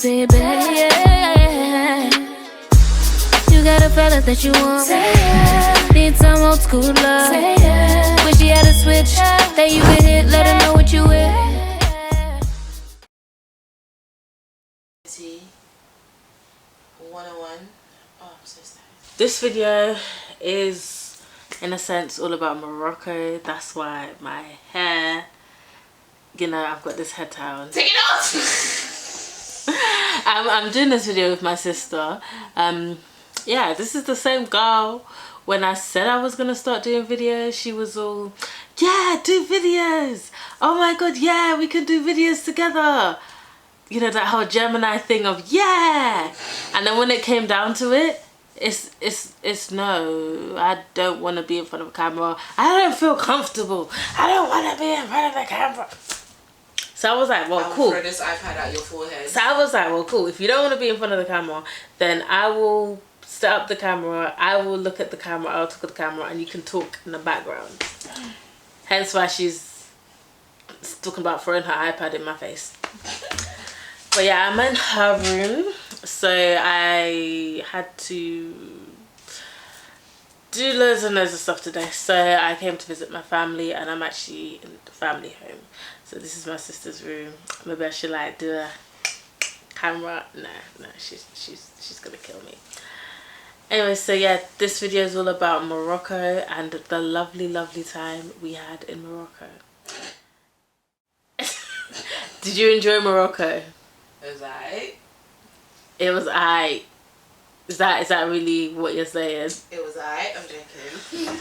Baby, yeah. You got a fella that you want. Say yeah. Need some old school love. Say yeah. Wish you had a switch that you could hit. Let her know what you with. 101. Oh, I'm so sad. This video is, in a sense, all about Morocco. That's why my hair, you know, I've got this head tie on. Take it off! I'm doing this video with my sister. Yeah, this is the same girl. When I said I was gonna start doing videos, she was all, yeah, do videos. Oh my god, yeah, we can do videos together. You know, that whole Gemini thing of yeah. And then when it came down to it, it's no, I don't want to be in front of a camera. I don't feel comfortable. I don't want to be in front of the camera. So I was like, well, cool. Throw this iPad at your forehead. So I was like, well, cool. If you don't want to be in front of the camera, then I will set up the camera. I will look at the camera. I'll talk at the camera, and you can talk in the background. Hence why she's talking about throwing her iPad in my face. But yeah, I'm in her room, so I had to do loads and loads of stuff today. So I came to visit my family, and I'm actually in the family home. So this is my sister's room. Maybe I should like do a camera. No, she's gonna kill me. Anyway, so yeah, this video is all about Morocco and the lovely time we had in Morocco. Did you enjoy Morocco? It was alright. It was alright. Is that really what you're saying? It was alright. I'm joking.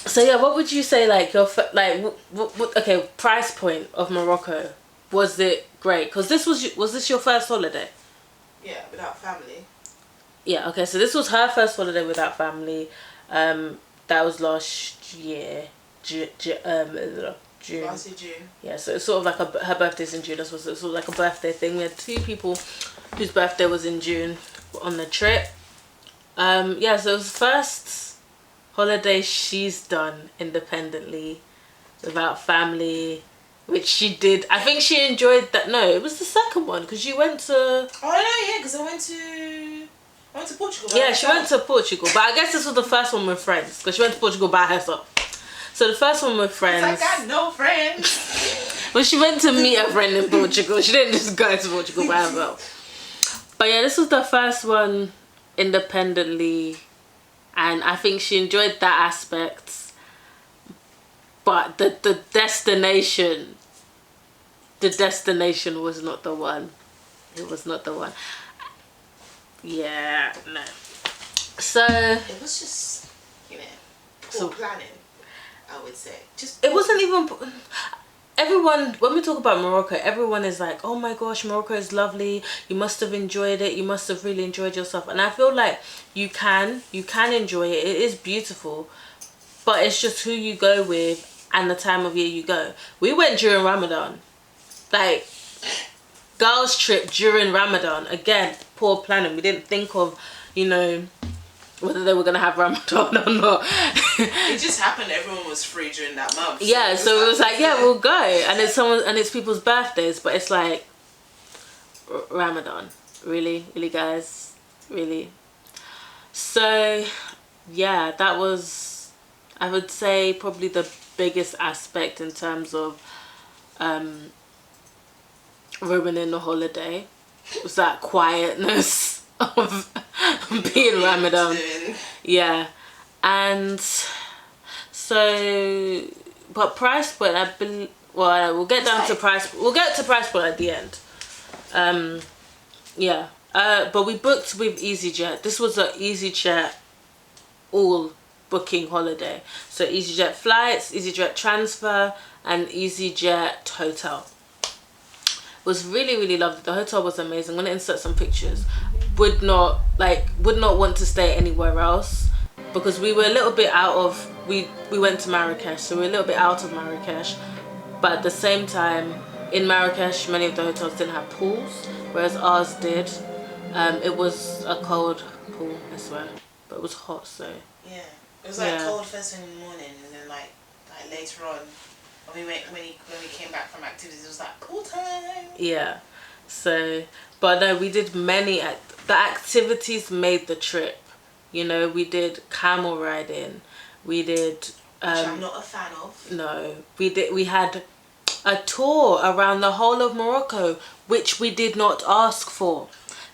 So yeah, what would you say, like, your what okay, price point of Morocco? Was it great? Because this was this your first holiday? Yeah, without family. Yeah. Okay, so this was her first holiday without family. That was last year, June. Last year, June. Yeah, so it's sort of like her birthday's in June. That's what it's sort of like a birthday thing. We had 2 people whose birthday was in June on the trip. Yeah, so it was first holiday she's done independently without family, which she did. I think she enjoyed that. No, it was the second one because you went to. Oh no, yeah, because I went to Portugal. Yeah, she went to Portugal, but I guess this was the first one with friends because she went to Portugal by herself. So the first one with friends. I got no friends. Well, she went to meet a friend in Portugal. She didn't just go to Portugal by herself. But yeah, this was the first one independently, and I think she enjoyed that aspect. But the destination was not the one. It was not the one. Yeah, no. So it was just, you know, poor planning, I would say. Just it wasn't even. Everyone, when we talk about Morocco, everyone is like, oh my gosh, Morocco is lovely. You must have enjoyed it. You must have really enjoyed yourself. And I feel like you can enjoy it. It is beautiful. But it's just who you go with and the time of year you go. We went during Ramadan. Like, girls trip during Ramadan. Again, poor planning. We didn't think of, you know, whether they were going to have Ramadan or not. It just happened. Everyone was free during that month. Yeah, so it was like, yeah, we'll go. And it's people's birthdays, but it's like Ramadan. Really, guys, really. So yeah, that was, I would say, probably the biggest aspect in terms of ruining the holiday. Was that quietness of being Ramadan. Yeah. And so, but price point, I believe, well, we'll get down to price, we'll get to price point at the end. Yeah. But we booked with EasyJet. This was an EasyJet all booking holiday. So EasyJet flights, EasyJet transfer, and EasyJet hotel. Was really lovely. The hotel was amazing. I'm gonna insert some pictures. Would not want to stay anywhere else because we were a little bit out of, we went to Marrakesh, so we're a little bit out of Marrakesh, but at the same time in Marrakesh many of the hotels didn't have pools, whereas ours did. It was a cold pool, I swear, but it was hot. So yeah, it was like cold first thing in the morning, and then like later on when we came back from activities, it was like pool time. Yeah. So, but no, we did many. The activities made the trip. You know, we did camel riding. We did. Which I'm not a fan of. No, we did. We had a tour around the whole of Morocco, which we did not ask for.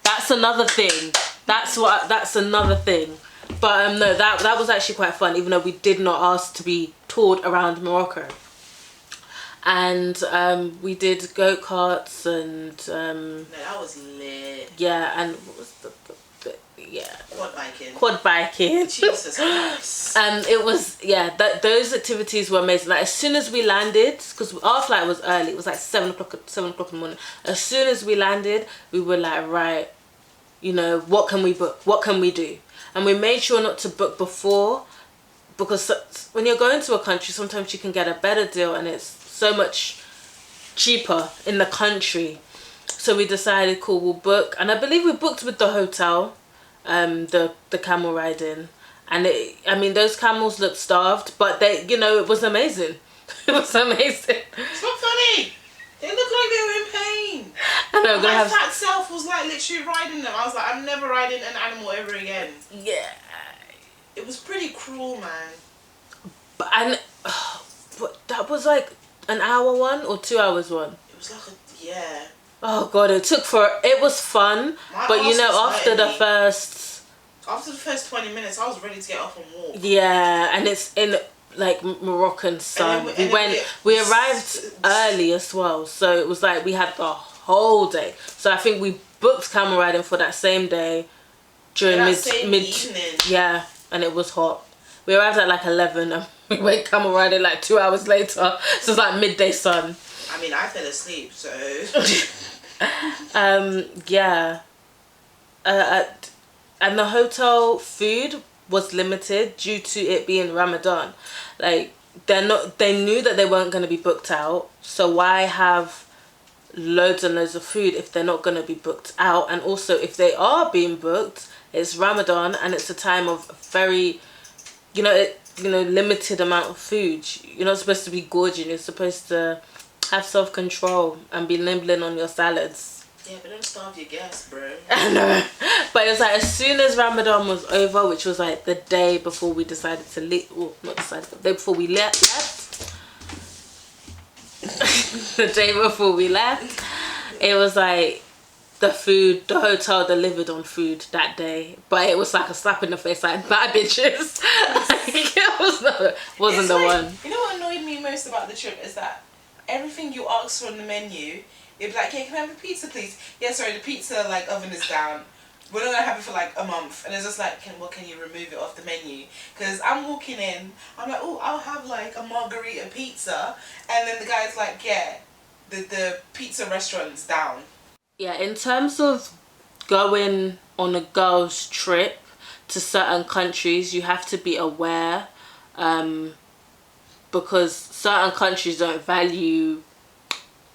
That's another thing. That's another thing. But no, that was actually quite fun, even though we did not ask to be toured around Morocco. And we did go-karts and no, that was lit. yeah, and what was the quad biking. Jesus Christ. And it was, yeah, those activities were amazing. Like, as soon as we landed, because our flight was early, it was like 7 o'clock in the morning. As soon as we landed, we were like, right, you know, what can we book? What can we do? And we made sure not to book before, because when you're going to a country, sometimes you can get a better deal and it's so much cheaper in the country. So we decided, cool, we'll book. And I believe we booked with the hotel, the camel riding. And I mean, those camels looked starved, but they, you know, it was amazing. It was amazing. It's not funny. They looked like they were in pain. I know, my fat self was like literally riding them. I was like, I'm never riding an animal ever again. Yeah. It was pretty cruel, man. But that was like an hour one or 2 hours one. It was like yeah. Oh god, it was fun, but you know, after the first 20 minutes, I was ready to get off and walk. Yeah, and it's in like Moroccan sun. We arrived early as well, so it was like we had the whole day. So I think we booked camel riding for that same day during mid evening. Yeah, and it was hot. We arrived at like 11 and we went camel riding like 2 hours later. So it's like midday sun. I mean, I fell asleep, so yeah. And the hotel food was limited due to it being Ramadan. Like, they knew that they weren't going to be booked out, so why have loads and loads of food if they're not going to be booked out? And also, if they are being booked, it's Ramadan and it's a time of very, limited amount of food. You're not supposed to be gorging. You're supposed to have self-control and be nibbling on your salads. Yeah, but don't starve your guests, bro. I know. But it was like, as soon as Ramadan was over, which was like the day before we decided to leave, well, not decided, the day before we left. The day before we left, it was like the hotel delivered on food that day. But it was like a slap in the face, like, bad bitches. It wasn't the one. You know what annoyed me most about the trip is that everything you ask for on the menu, you'd be like, hey, can I have a pizza, please? Yeah, sorry, the pizza oven is down. We're not gonna have it for like a month. And it's just like, can you remove it off the menu? Because I'm walking in, I'm like, oh, I'll have like a margarita pizza. And then the guy's like, yeah, the pizza restaurant's down. Yeah, in terms of going on a girls' trip to certain countries, you have to be aware, because certain countries don't value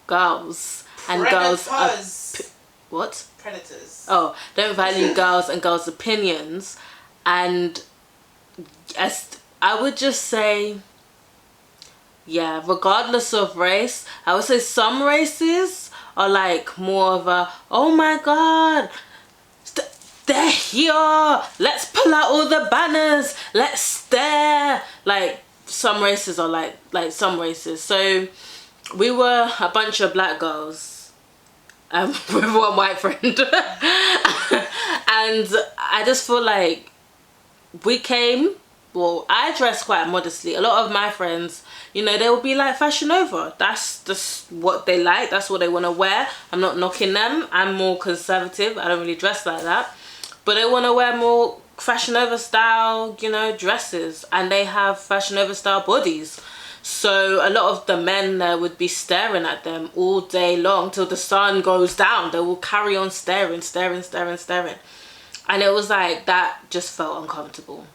girls. And Predators. girls are what? Predators. Oh, don't value girls and girls' opinions. And as I would just say, yeah, regardless of race, I would say some races are like more of a, oh my god, they're here, let's pull out all the banners, let's stare. Like, some races are like some races. So we were a bunch of black girls with one white friend. And I just feel like we came, well, I dressed quite modestly. A lot of my friends, they will be like Fashion Nova. That's just what they like. That's what they want to wear. I'm not knocking them. I'm more conservative. I don't really dress like that. But they want to wear more Fashion Nova style, dresses. And they have Fashion Nova style bodies. So a lot of the men there would be staring at them all day long till the sun goes down. They will carry on staring. And it was like, that just felt uncomfortable.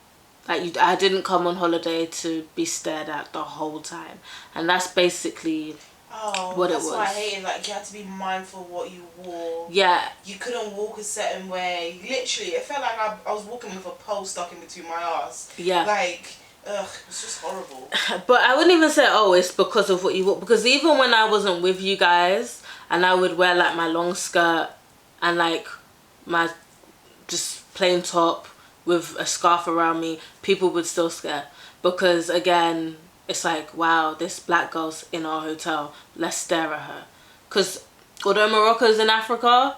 Like, I didn't come on holiday to be stared at the whole time. And that's basically what it was. That's why I hated, like, you had to be mindful of what you wore. Yeah. You couldn't walk a certain way. Literally, it felt like I was walking with a pole stuck in between my ass. Yeah. Like, ugh, it's just horrible. But I wouldn't even say, oh, it's because of what you walk. Because even when I wasn't with you guys, and I would wear like my long skirt and like my just plain top with a scarf around me, people would still stare, because again, it's like, wow, this black girl's in our hotel, let's stare at her. Because although Morocco is in Africa,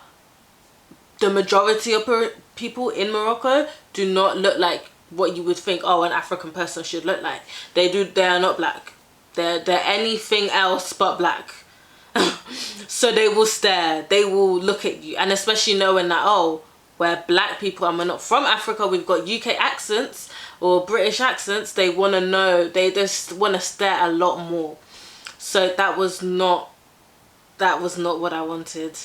the majority of people in Morocco do not look like what you would think, oh, an African person should look like. They are not black. They're anything else but black. So they will stare, they will look at you, and especially knowing that, oh, we're black people and we're not from Africa, we've got UK accents or British accents, they want to know, they just want to stare a lot more. So that was not what I wanted.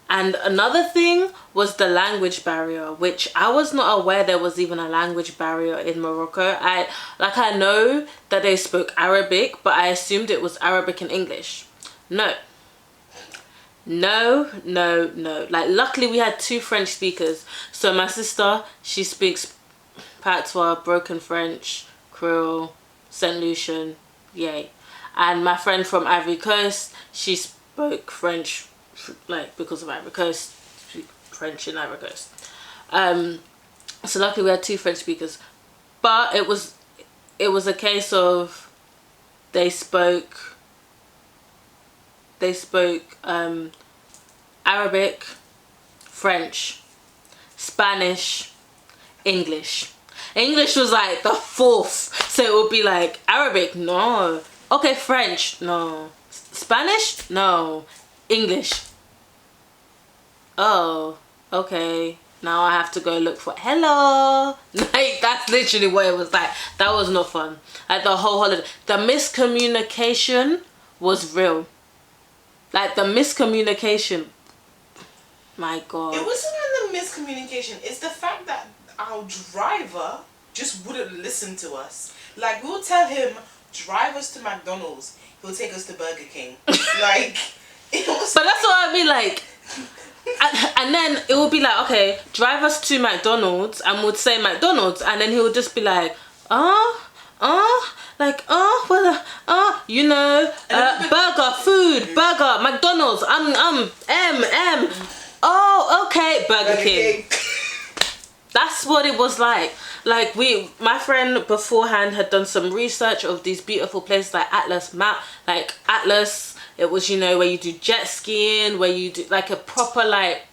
And another thing was the language barrier, which I was not aware there was even a language barrier in Morocco. I know that they spoke Arabic, but I assumed it was Arabic and English. No. Like, luckily we had 2 French speakers. So my sister, she speaks Patois, broken French, Creole, Saint Lucian, yay. And my friend from Ivory Coast, she spoke French, like, because of Ivory Coast, speak French in Ivory Coast. So luckily we had 2 French speakers, but it was a case of they spoke Arabic, French, Spanish, English. English was like the 4th, so it would be like Arabic, no. Okay, French, no. Spanish, no. English. Oh, okay. Now I have to go look for hello. Like, that's literally what it was like. That was not fun. Like, the whole holiday, the miscommunication was real. Like, the miscommunication, my God. It wasn't even the miscommunication. It's the fact that our driver just wouldn't listen to us. Like, we'll tell him, drive us to McDonald's. He'll take us to Burger King. Like, it was... But that's what I mean, like... and then it would be like, okay, drive us to McDonald's, and we'd say McDonald's, and then he would just be like, you know, burger, food, burger, McDonald's, oh, okay, Burger King. That's what it was like. Like, my friend beforehand had done some research of these beautiful places like Atlas, it was, you know, where you do jet skiing, where you do like a proper, like,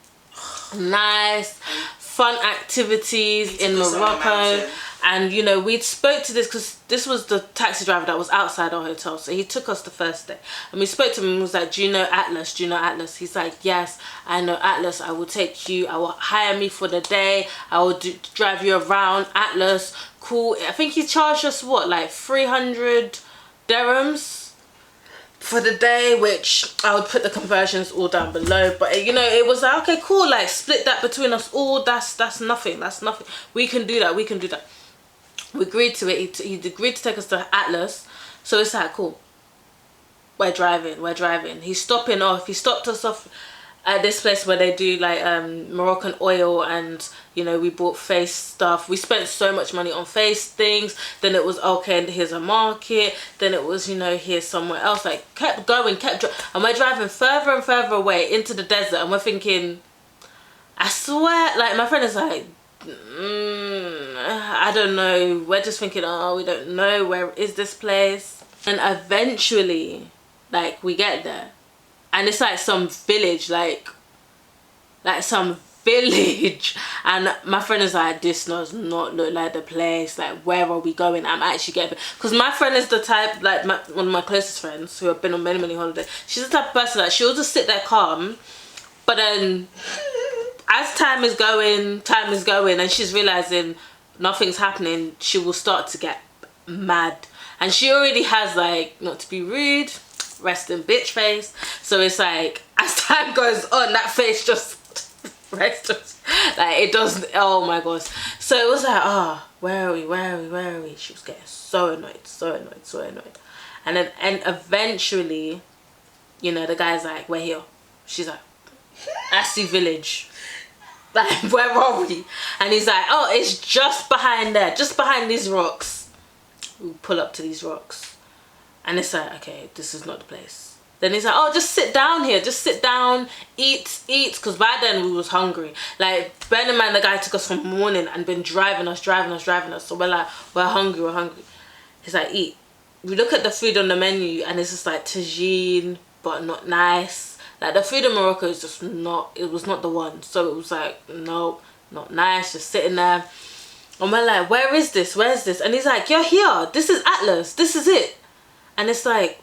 nice, fun activities in Morocco. And, you know, we'd spoke to this, because this was the taxi driver that was outside our hotel. So he took us the first day. And we spoke to him and was like, do you know Atlas? Do you know Atlas? He's like, yes, I know Atlas. I will take you. I will hire me for the day. I will drive you around Atlas. Cool. I think he charged us, what, like 300 dirhams for the day, which I would put the conversions all down below. But, you know, it was like, okay, cool. Like, split that between us all. That's nothing. That's nothing. We can do that. We can do that. We agreed to it. He agreed to take us to Atlas. So it's like, cool. We're driving. He's stopping off. He stopped us off at this place where they do like Moroccan oil, and, you know, we bought face stuff. We spent so much money on face things. Then it was, okay, here's a market. Then it was, you know, here's somewhere else. Like, kept going, and we're driving further and further away into the desert, and we're thinking, I swear, like, my friend is like, I don't know. We're just thinking, oh, we don't know, where is this place? And eventually, like, we get there, and it's like some village, like some village, and my friend is like, this does not look like the place. Like, where are we going? I'm actually getting, because my friend is the type, like, one of my closest friends who have been on many holidays, she's the type of person that she'll just sit there calm, but then as time is going and she's realizing nothing's happening, she will start to get mad. And she already has, like, not to be rude, resting bitch face. So it's like, as time goes on, that face just rests. Like, it doesn't, oh my gosh. So it was like, where are we? She was getting so annoyed. And then, eventually, you know, the guy's like, we're here. She's like, that's the village. Like, where are we? And he's like, oh, it's just behind there, just behind these rocks. We pull up to these rocks, and it's like, okay, this is not the place. Then he's like, oh, just sit down here, just sit down, eat, because by then we was hungry. Like, bear in mind, the guy took us from morning and been driving us, so we're like, we're hungry. He's like, eat. We look at the food on the menu and it's just like tagine, but not nice. Like, the food in Morocco is just not, it was not the one. So it was like, nope, not nice, just sitting there. And we're like, where's this? And he's like, you're here, this is Atlas, this is it. And it's like,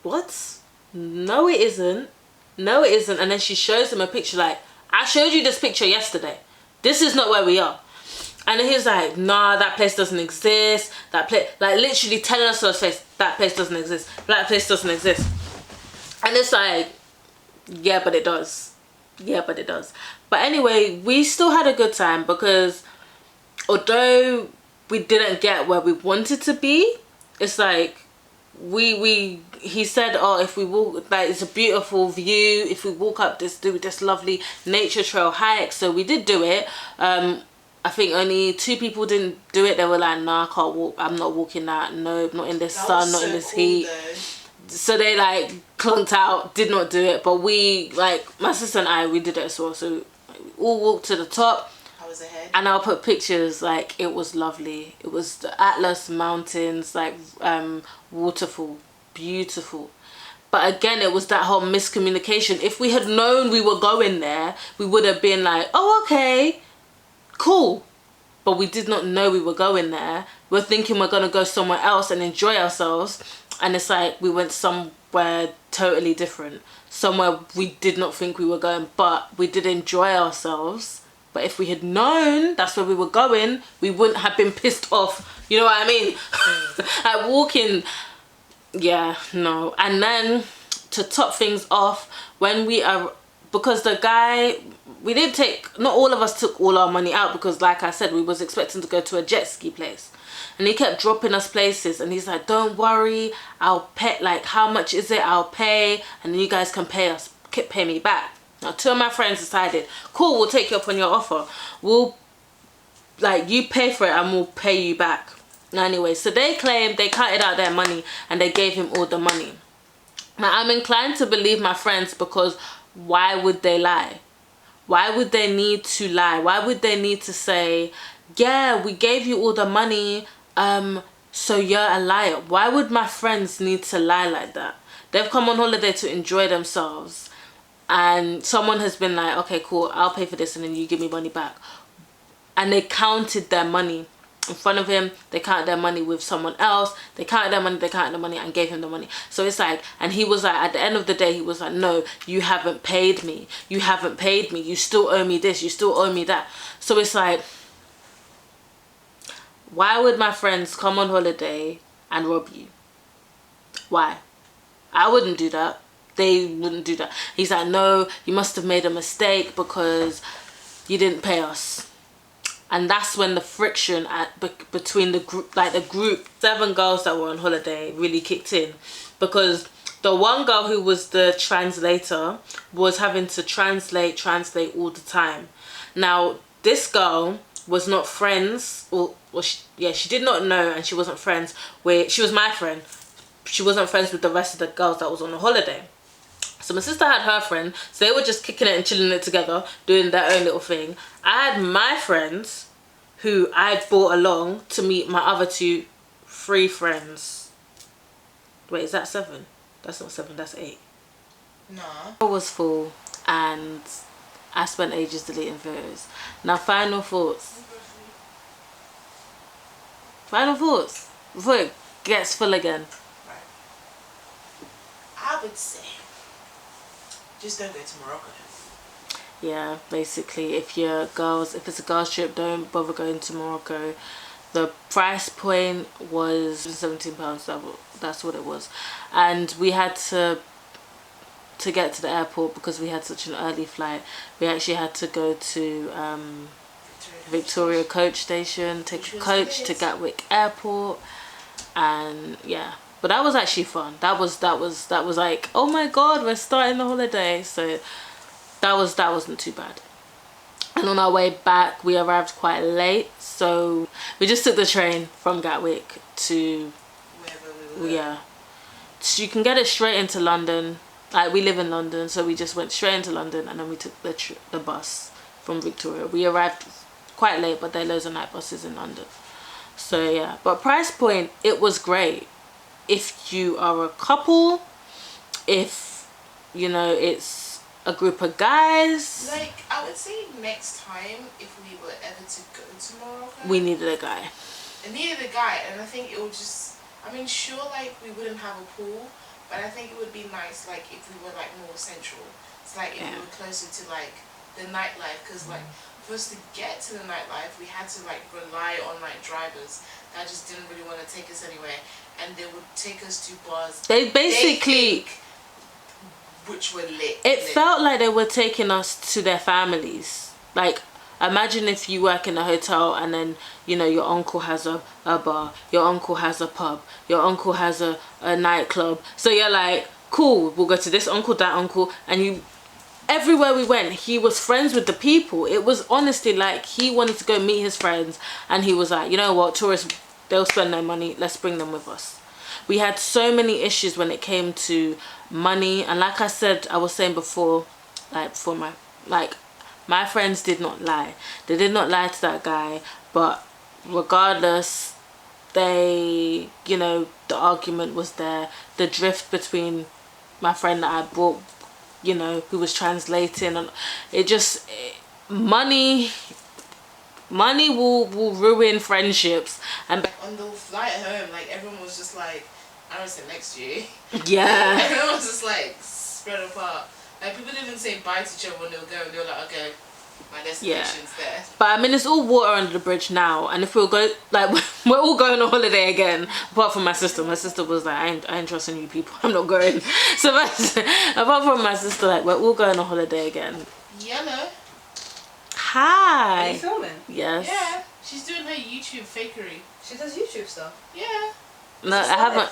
what? No, it isn't. And then she shows him a picture like, I showed you this picture yesterday. This is not where we are. And then he's like, nah, that place doesn't exist. That place, like literally telling us to his face, that place doesn't exist. That place doesn't exist. And it's like, yeah, but it does. But anyway, we still had a good time because although we didn't get where we wanted to be, it's like, he said, oh, if we walk, like, it's a beautiful view, if we walk up do this lovely nature trail hike. So we did do it. I think only 2 people didn't do it. They were like, nah, I can't walk, I'm not walking that, no, not in this sun, not in this heat. So they like clunked out, did not do it. But we, like, my sister and I, we did it as well. So we all walked to the top. I was ahead. And I'll put pictures, like, it was lovely. It was the Atlas Mountains, like, waterfall, beautiful. But again, it was that whole miscommunication. If we had known we were going there, we would have been like, oh, okay, cool. But we did not know we were going there. We're thinking we're going to go somewhere else and enjoy ourselves. And it's like we went somewhere totally different. Somewhere we did not think we were going, but we did enjoy ourselves. But if we had known that's where we were going, we wouldn't have been pissed off. You know what I mean? Like walking, yeah, no. And then to top things off, when we are, because the guy, we did take, not all of us took all our money out because like I said, we was expecting to go to a jet ski place. And he kept dropping us places and he's like, don't worry, I'll pay, like, how much is it? I'll pay and then you guys can pay me back. Now, 2 of my friends decided, cool, we'll take you up on your offer. We'll, like, you pay for it and we'll pay you back. Anyway, so they claimed they counted out their money and they gave him all the money. Now, I'm inclined to believe my friends because why would they lie? Why would they need to lie? Why would they need to say, yeah, we gave you all the money, so you're a liar? Why would my friends need to lie like that? They've come on holiday to enjoy themselves. And someone has been like, okay, cool, I'll pay for this and then you give me money back. And they counted their money in front of him. They counted their money with someone else. They counted their money and gave him the money. So it's like, and he was like, at the end of the day, he was like, no, you haven't paid me. You haven't paid me. You still owe me this. You still owe me that. So it's like, why would my friends come on holiday and rob you? Why? I wouldn't do that. They wouldn't do that. He's like, no, you must have made a mistake because you didn't pay us. And that's when the friction between the group, like the group, 7 girls that were on holiday really kicked in. Because the one girl who was the translator was having to translate all the time. Now, this girl was not friends, she did not know and she wasn't friends with, she was my friend. She wasn't friends with the rest of the girls that was on the holiday. So my sister had her friend, so they were just kicking it and chilling it together, doing their own little thing. I had my friends who I brought along to meet my other 3 friends. Wait, is that 7? That's not 7, that's 8. No. I was full and I spent ages deleting photos. Now, final thoughts. Final thoughts before it gets full again. Right. I would say, just don't go to Morocco. Yeah, basically, if it's a girls trip, don't bother going to Morocco. The price point was £17. That's what it was, and we had to get to the airport because we had such an early flight. We actually had to go to Victoria coach station, take a coach to Gatwick Airport, and yeah. But that was actually fun. That was like, oh my god, we're starting the holiday. So that wasn't too bad. And on our way back, we arrived quite late, so we just took the train from Gatwick to wherever we were. yeah. So you can get it straight into London. Like, we live in London, so we just went straight into London, and then we took the bus from Victoria. We arrived quite late, but there are loads of night buses in London. So yeah, but price point, it was great. If you are a couple, if, you know, it's a group of guys. Like, I would say next time, if we were ever to go to Morocco, We needed a guy. it needed a guy, and I think it would just, I mean, sure, like, we wouldn't have a pool, but I think it would be nice, like, if we were, like, more central. It's like, if we were closer to, like, the nightlife, because, like, for us to get to the nightlife, we had to, like, rely on, like, drivers that just didn't really want to take us anywhere, and they would take us to bars. They basically, which were lit. it felt like they were taking us to their families. Like, imagine if you work in a hotel and then, you know, your uncle has a bar, your uncle has a pub, your uncle has a nightclub. So you're like, cool, we'll go to this uncle, that uncle, and you, everywhere we went, he was friends with the people. It was honestly like he wanted to go meet his friends, and he was like, you know what, tourists, they'll spend their money, let's bring them with us. We had so many issues when it came to money, and like I said, I was saying before, like, for my friends did not lie. They did not lie to that guy, but regardless, they, you know, the argument was there. The drift between my friend that I brought, you know, who was translating, and it just, money will ruin friendships. And on the flight home, like, everyone was just like, I don't sit next to you. yeah. Everyone was just like spread apart. Like, people didn't even say bye to each other when they were going. They were like, okay, my destination's there. But I mean, it's all water under the bridge now, and if we'll go, like, we're all going on holiday again, apart from my sister. My sister was like, I ain't trusting you people, I'm not going. So apart from my sister, like, we're all going on holiday again. Yellow. Hi. Are you filming? Yes. Yeah, she's doing her YouTube fakery. She does YouTube stuff. Yeah. No, I haven't.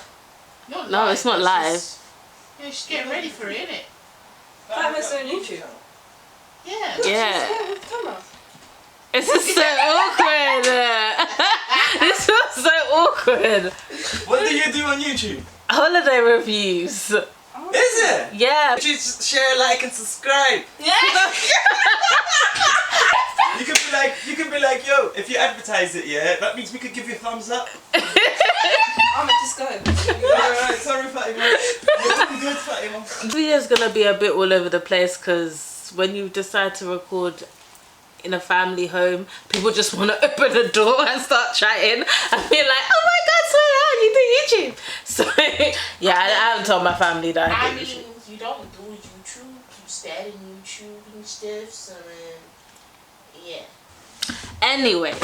Not No, live, it's not but live. Yeah, she's getting ready for it, innit? Five minutes on YouTube. Yeah. Yeah. With camera. This is so awkward. This was so awkward. What do you do on YouTube? Holiday reviews. Is it? Yeah. Just share, like, and subscribe. Yeah. You can be like, yo, if you advertise it, yeah, that means we could give you a thumbs up. I'm just going. Alright, sorry, Fatima. You're doing good, Fatima. The video's gonna be a bit all over the place, because when you decide to record in a family home, people just want to open the door and start chatting and be like, oh my god, swear you do YouTube. So yeah, I haven't told my family that I I do mean, YouTube. you don't do YouTube, you start on YouTube and stuff, so yeah. Anyway,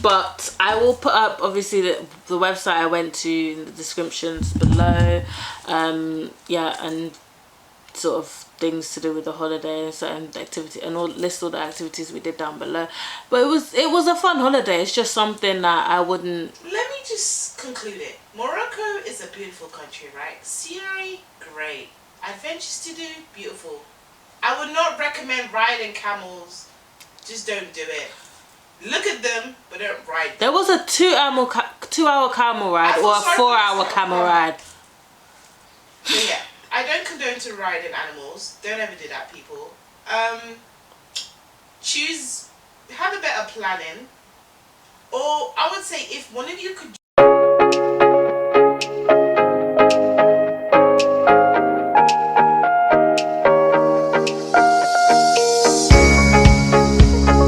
but I will put up obviously the website I went to in the descriptions below. Yeah, and sort of things to do with the holiday and certain activity, and list all the activities we did down below. But it was a fun holiday. It's just something that I wouldn't. Let me just conclude it. Morocco is a beautiful country, right? Scenery, great. Adventures to do, beautiful. I would not recommend riding camels. Just don't do it. Look at them, but don't ride them. There was a 2-hour camel ride or a 4-hour camel ride. So yeah, I don't condone to riding animals. Don't ever do that, people. Have a better planning. Or I would say if one of you could